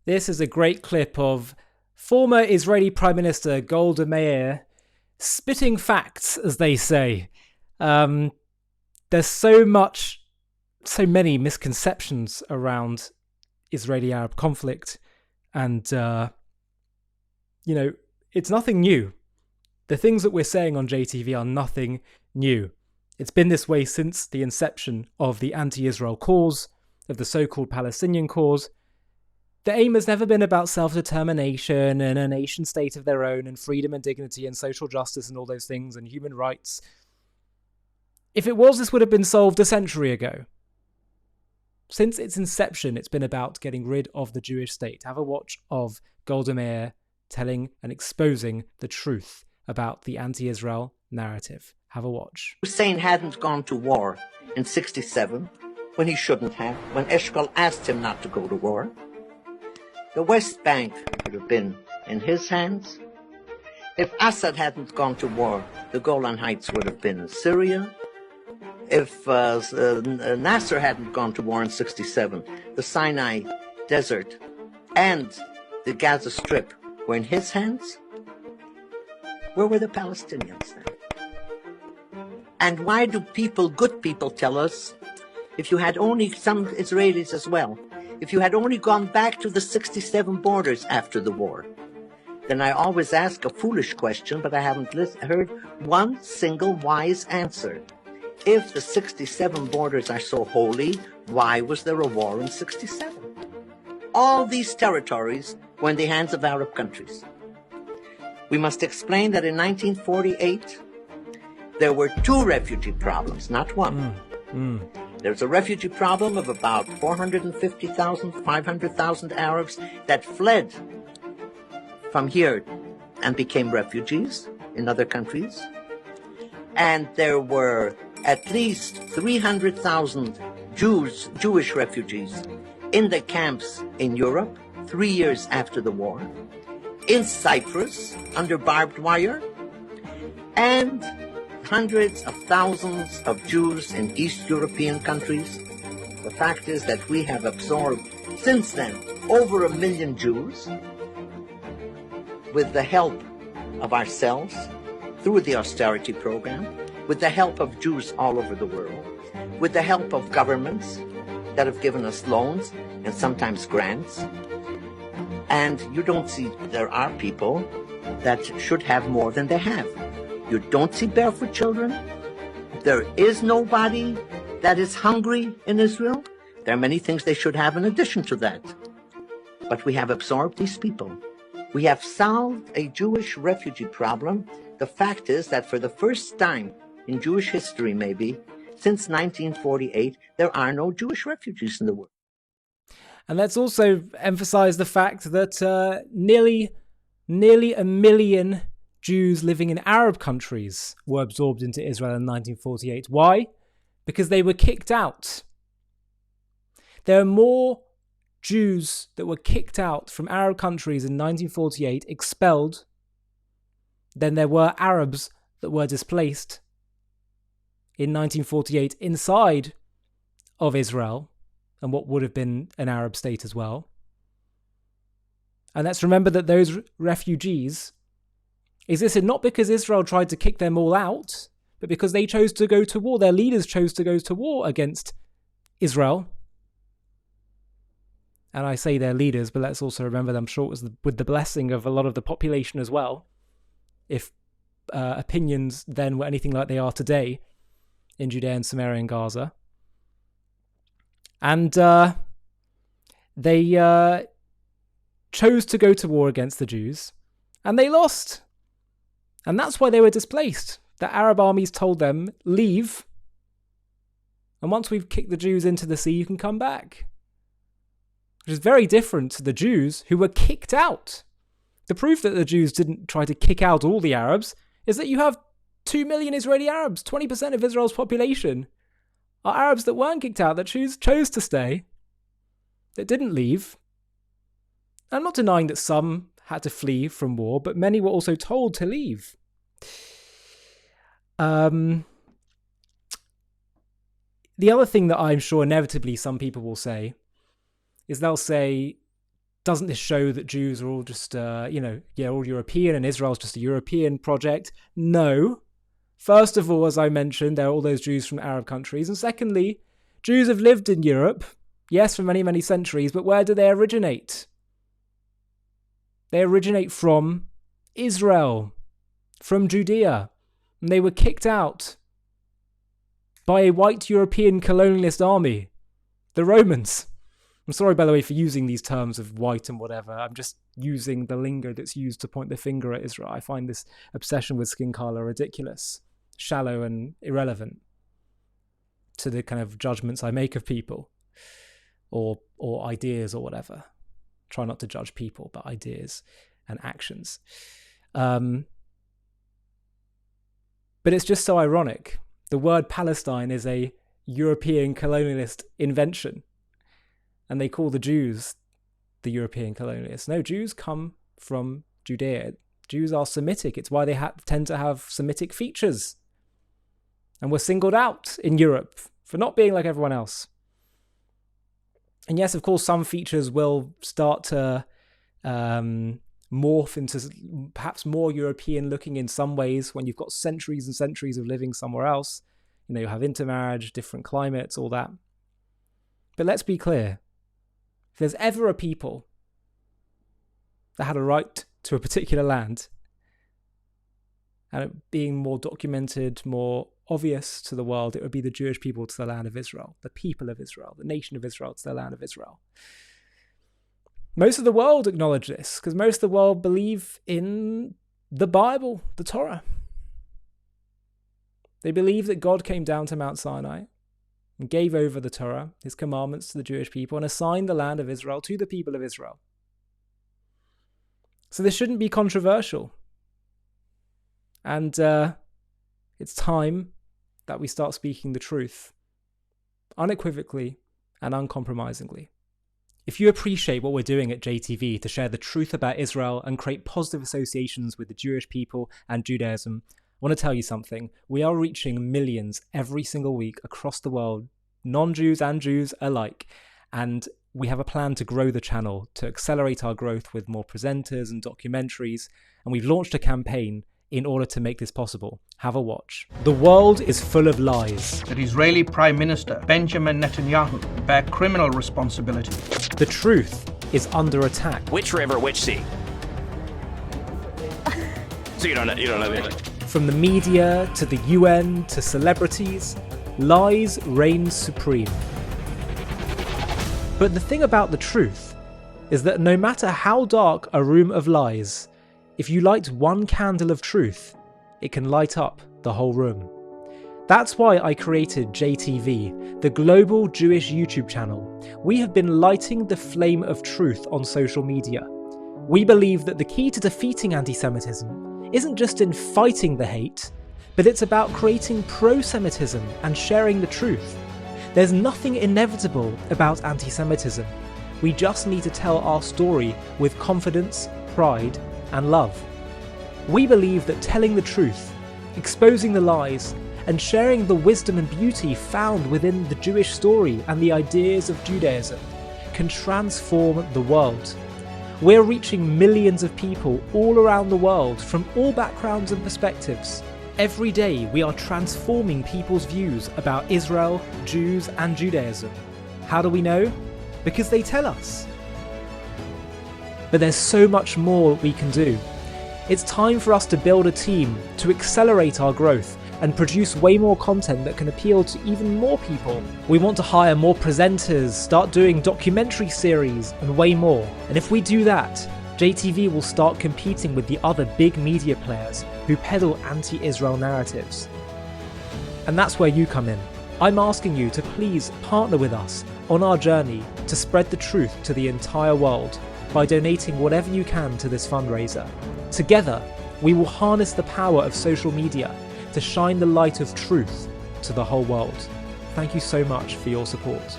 This is a great clip of former Israeli Prime Minister Golda Meir spitting facts, as they say. There's so many misconceptions around Israeli-Arab conflict, and it's nothing new. The things that we're saying on JTV are nothing new. It's been this way since the inception of the anti-Israel cause, of the so-called Palestinian cause. The aim has never been about self-determination and a nation state of their own and freedom and dignity and social justice and all those things and human rights. If it was, this would have been solved a century ago. Since its inception, it's been about getting rid of the Jewish state. Have a watch of Golda Meir telling and exposing the truth about the anti-Israel narrative. Have a watch. Hussein hadn't gone to war in 1967 when he shouldn't have, when Eshkol asked him not to go to war. The West Bank would have been in his hands. If Assad hadn't gone to war, the Golan Heights would have been in Syria. If Nasser hadn't gone to war in 1967, the Sinai Desert and the Gaza Strip were in his hands. Where were the Palestinians then? And why do good people tell us, if you had only, some Israelis as well, if you had only gone back to the 1967 borders after the war? Then I always ask a foolish question, but I haven't heard one single wise answer. If the 1967 borders are so holy, why was there a war in 1967? All these territories were in the hands of Arab countries. We must explain that in 1948, there were two refugee problems, not one. There's a refugee problem of about 450,000, 500,000 Arabs that fled from here and became refugees in other countries. And there were at least 300,000 Jewish refugees in the camps in Europe 3 years after the war, in Cyprus under barbed wire, and hundreds of thousands of Jews in East European countries. The fact is that we have absorbed, since then, over 1 million Jews with the help of ourselves through the austerity program, with the help of Jews all over the world, with the help of governments that have given us loans and sometimes grants. And you don't see, there are people that should have more than they have. You don't see barefoot children. There is nobody that is hungry in Israel. There are many things they should have in addition to that. But we have absorbed these people. We have solved a Jewish refugee problem. The fact is that for the first time in Jewish history, maybe, since 1948, there are no Jewish refugees in the world. And let's also emphasize the fact that nearly 1 million Jews living in Arab countries were absorbed into Israel in 1948. Why? Because they were kicked out. There are more Jews that were kicked out from Arab countries in 1948, expelled, than there were Arabs that were displaced in 1948 inside of Israel and what would have been an Arab state as well. And let's remember that those refugees existed not because Israel tried to kick them all out, but because they chose to go to war. Their leaders chose to go to war against Israel. And I say their leaders, but let's also remember that I'm sure it was with the blessing of a lot of the population as well. If opinions then were anything like they are today in Judea and Samaria and Gaza. And they chose to go to war against the Jews, and they lost. And that's why they were displaced. The Arab armies told them, leave, and once we've kicked the Jews into the sea, you can come back. Which is very different to the Jews who were kicked out. The proof that the Jews didn't try to kick out all the Arabs is that you have 2 million Israeli Arabs, 20% of Israel's population, are Arabs that weren't kicked out, that chose to stay, that didn't leave. I'm not denying that some had to flee from war, but many were also told to leave. The other thing that I'm sure inevitably some people will say is they'll say Doesn't this show that Jews are all just, all European and Israel's just a European project? No. First of all, as I mentioned, there are all those Jews from Arab countries. And secondly, Jews have lived in Europe, yes, for many, many centuries, but where do they originate? They originate from Israel, from Judea. And they were kicked out by a white European colonialist army, the Romans. I'm sorry, by the way, for using these terms of white and whatever. I'm just using the lingo that's used to point the finger at Israel. I find this obsession with skin color ridiculous, shallow and irrelevant to the kind of judgments I make of people or ideas or whatever. Try not to judge people, but ideas and actions. But it's just so ironic. The word Palestine is a European colonialist invention. And they call the Jews the European colonialists. No, Jews come from Judea. Jews are Semitic. It's why they tend to have Semitic features. And were singled out in Europe for not being like everyone else. And yes, of course, some features will start to morph into perhaps more European looking in some ways when you've got centuries and centuries of living somewhere else. You have intermarriage, different climates, all that. But let's be clear. If there's ever a people that had a right to a particular land, and it being more documented, more obvious to the world, it would be the Jewish people to the land of Israel, the people of Israel, the nation of Israel to the land of Israel. Most of the world acknowledge this, because most of the world believe in the Bible, the Torah. They believe that God came down to Mount Sinai and gave over the Torah, his commandments, to the Jewish people and assigned the land of Israel to the people of Israel. So this shouldn't be controversial. And it's time that we start speaking the truth, unequivocally and uncompromisingly. If you appreciate what we're doing at JTV to share the truth about Israel and create positive associations with the Jewish people and Judaism, I want to tell you something. We are reaching millions every single week across the world, non-Jews and Jews alike. And we have a plan to grow the channel, to accelerate our growth with more presenters and documentaries. And we've launched a campaign in order to make this possible. Have a watch. The world is full of lies. That Israeli Prime Minister Benjamin Netanyahu bear criminal responsibility. The truth is under attack. Which river, which sea? So you don't know the From the media to the UN to celebrities, lies reign supreme. But the thing about the truth is that no matter how dark a room of lies, if you light one candle of truth, it can light up the whole room. That's why I created JTV, the global Jewish YouTube channel. We have been lighting the flame of truth on social media. We believe that the key to defeating anti-Semitism isn't just in fighting the hate, but it's about creating pro-Semitism and sharing the truth. There's nothing inevitable about anti-Semitism. We just need to tell our story with confidence, pride, and love. We believe that telling the truth, exposing the lies, and sharing the wisdom and beauty found within the Jewish story and the ideas of Judaism can transform the world. We're reaching millions of people all around the world from all backgrounds and perspectives. Every day we are transforming people's views about Israel, Jews, and Judaism. How do we know? Because they tell us. But there's so much more we can do. It's time for us to build a team to accelerate our growth and produce way more content that can appeal to even more people. We want to hire more presenters, start doing documentary series, and way more. And if we do that, JTV will start competing with the other big media players who peddle anti-Israel narratives. And that's where you come in. I'm asking you to please partner with us on our journey to spread the truth to the entire world by donating whatever you can to this fundraiser. Together, we will harness the power of social media to shine the light of truth to the whole world. Thank you so much for your support.